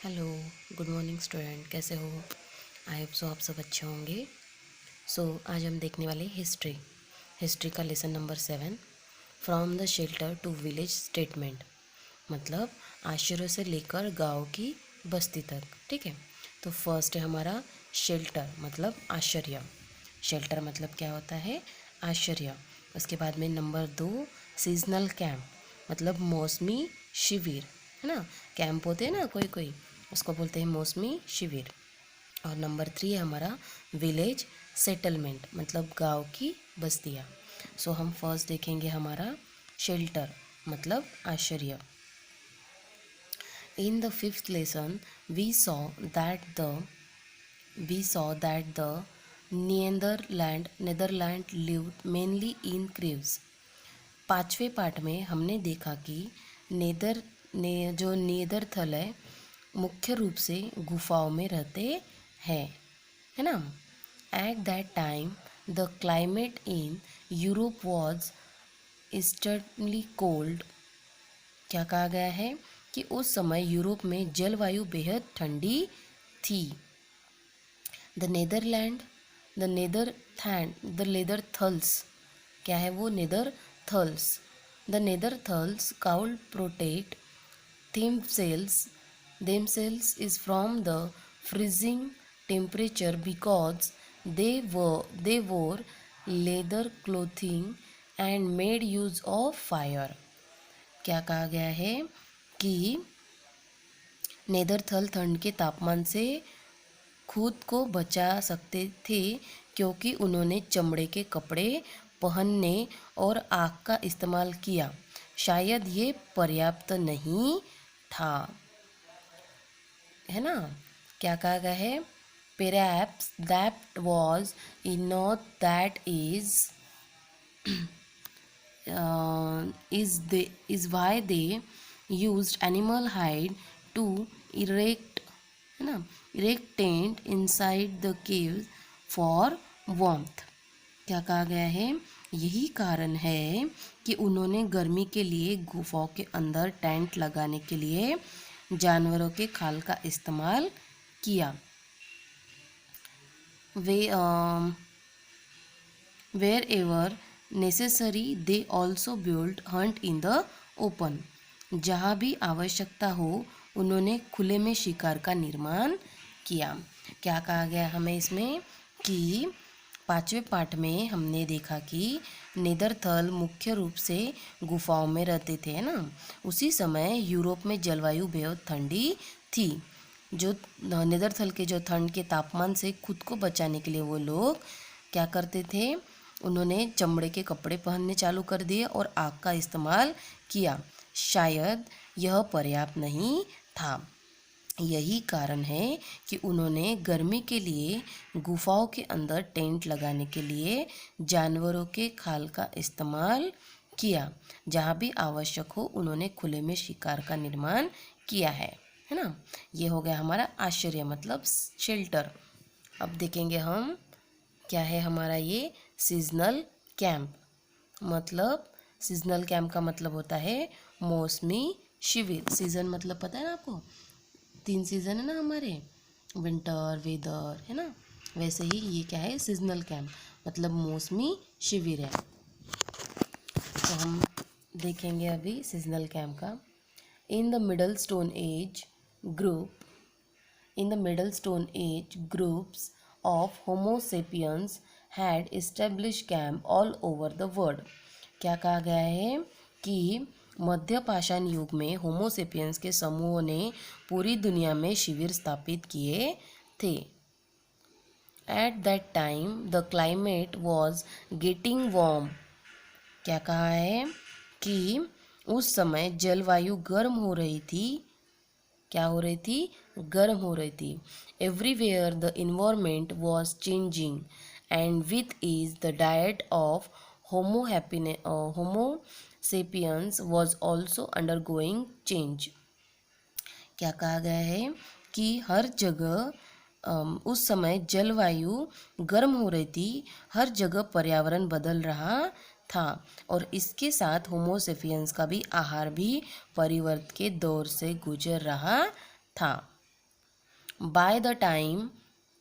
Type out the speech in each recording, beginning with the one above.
Hello, good morning student. कैसे हो? I hope so आप सब अच्छे होंगे। आज हम देखने वाले हिस्ट्री का lesson number 7, from the shelter to village statement. मतलब आश्रय से लेकर गांव की बस्ती तक। ठीक है, तो फर्स्ट है हमारा शेल्टर, मतलब आश्रय। शेल्टर मतलब क्या होता है? आश्रय। उसके बाद में नंबर 2 सीजनल कैंप, मतलब मौसमी शिविर, है ना। कैंप होते हैं ना कोई कोई, उसको बोलते हैं मौसमी शिविर। और नंबर 3 है हमारा विलेज सेटलमेंट, मतलब गांव की बस्तियाँ। हम फर्स्ट देखेंगे हमारा शेल्टर, मतलब आश्रय। In the fifth lesson, we saw that the Netherland lived mainly in caves. पांचवें पाठ में हमने देखा कि जो नेदरथल है मुख्य रूप से गुफाओं में रहते हैं, है ना। At that time the climate in Europe was easterly cold. क्या कहा गया है कि उस समय यूरोप में जलवायु बेहद ठंडी थी। द नेदरलैंड द नेदरथल्स, क्या है वो? Neanderthals. The Neanderthals could protect themselves is from the freezing temperature because they wore leather clothing and made use of fire। क्या कहा गया है कि नेदरथल ठंड के तापमान से खुद को बचा सकते थे क्योंकि उन्होंने चमड़े के कपड़े पहनने और आग का इस्तेमाल किया। शायद ये पर्याप्त नहीं था, है ना। क्या कहा गया है? Perhaps that was not that is why they used animal hide to erect, है ना, erect tent inside the caves for warmth। क्या कहा गया है? यही कारण है कि उन्होंने गर्मी के लिए गुफाओं के अंदर टेंट लगाने के लिए जानवरों के खाल का इस्तेमाल किया। Wherever necessary they also build hunt in the open. जहाँ भी आवश्यकता हो उन्होंने खुले में शिकार का निर्माण किया। क्या कहा गया हमें इसमें कि पांचवें पाठ में हमने देखा कि नेदरथल मुख्य रूप से गुफाओं में रहते थे, है ना। उसी समय यूरोप में जलवायु बेहद ठंडी थी। जो नेदरथल के जो ठंड के तापमान से खुद को बचाने के लिए वो लोग क्या करते थे? उन्होंने चमड़े के कपड़े पहनने चालू कर दिए और आग का इस्तेमाल किया। शायद यह पर्याप्त नहीं था। यही कारण है कि उन्होंने गर्मी के लिए गुफाओं के अंदर टेंट लगाने के लिए जानवरों के खाल का इस्तेमाल किया। जहाँ भी आवश्यक हो उन्होंने खुले में शिकार का निर्माण किया है ना। ये हो गया हमारा आश्रय, मतलब शेल्टर। अब देखेंगे हम क्या है हमारा ये सीजनल कैंप। मतलब सीजनल कैंप का मतलब होता है मौसमी शिविर। सीजन मतलब पता है ना आपको? 3 सीज़न है ना हमारे, विंटर, वेदर, है ना। वैसे ही ये क्या है? सीजनल कैंप, मतलब मौसमी शिविर है। तो हम देखेंगे अभी सीजनल कैंप का। In the middle stone age groups of homo sapiens had establish camp all over the world. क्या कहा गया है कि मध्य पाषाण युग में होमोसेपियंस के समूहों ने पूरी दुनिया में शिविर स्थापित किए थे। At that time the climate was getting warm. क्या कहा है कि उस समय जलवायु गर्म हो रही थी। क्या हो रही थी? गर्म हो रही थी। Everywhere the environment was changing and with is the diet of homo sapiens was also undergoing change. क्या कहा गया है कि हर जगह उस समय जलवायु गर्म हो रही थी, हर जगह पर्यावरण बदल रहा था और इसके साथ होमोसेपियंस का भी आहार भी परिवर्तन के दौर से गुजर रहा था। By the time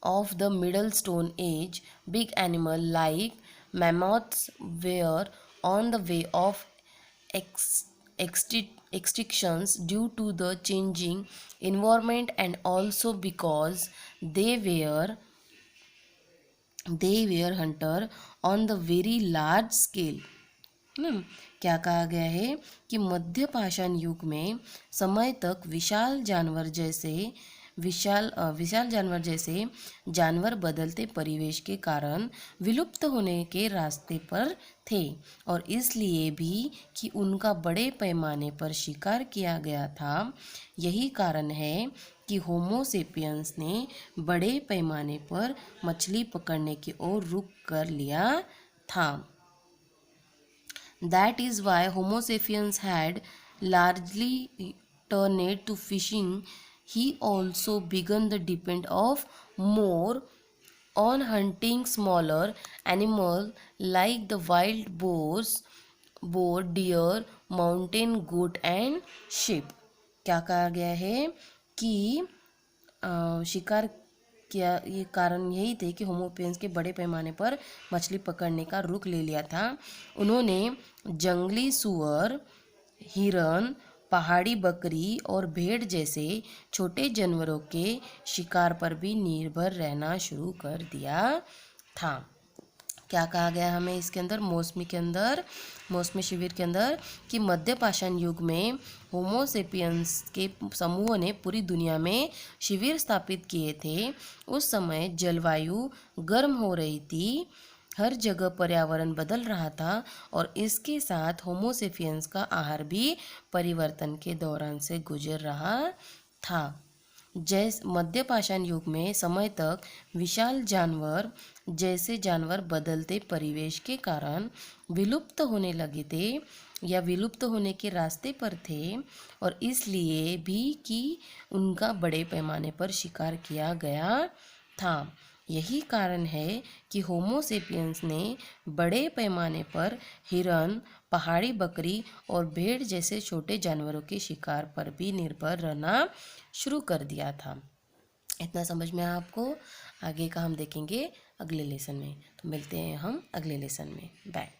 of the Middle Stone Age, big animals like mammoths were on the way of extinctions due to the changing environment, and also because they were hunter on the very large scale. क्या कहा गया है कि मध्य पाषाण युग में समय तक विशाल जानवर जैसे जानवर बदलते परिवेश के कारण विलुप्त होने के रास्ते पर थे, और इसलिए भी कि उनका बड़े पैमाने पर शिकार किया गया था। यही कारण है कि होमो सेपियंस ने बड़े पैमाने पर मछली पकड़ने की ओर रुख कर लिया था। That is why Homo sapiens had largely turned to fishing. He also began to depend of more on hunting smaller animals like the wild boar, deer, mountain goat and sheep. क्या कहा गया है कि शिकार किया, ये कारण यही थे कि होमोपेंस के बड़े पैमाने पर मछली पकड़ने का रुख ले लिया था। उन्होंने जंगली सुअर, हिरन, पहाड़ी बकरी और भेड़ जैसे छोटे जानवरों के शिकार पर भी निर्भर रहना शुरू कर दिया था। क्या कहा गया हमें इसके अंदर, मौसमी शिविर के अंदर, कि मध्य पाषाण युग में होमो सेपियंस के समूह ने पूरी दुनिया में शिविर स्थापित किए थे। उस समय जलवायु गर्म हो रही थी, हर जगह पर्यावरण बदल रहा था, और इसके साथ होमो सेपियंस का आहार भी परिवर्तन के दौरान से गुजर रहा था। मध्य पाषाण युग में समय तक विशाल जानवर बदलते परिवेश के कारण विलुप्त होने लगे थे या विलुप्त होने के रास्ते पर थे, और इसलिए भी कि उनका बड़े पैमाने पर शिकार किया गया था। यही कारण है कि होमो सेपियंस ने बड़े पैमाने पर हिरन, पहाड़ी बकरी और भेड़ जैसे छोटे जानवरों के शिकार पर भी निर्भर रहना शुरू कर दिया था। इतना समझ में आपको? आगे का हम देखेंगे अगले लेसन में। तो मिलते हैं हम अगले लेसन में। बाय।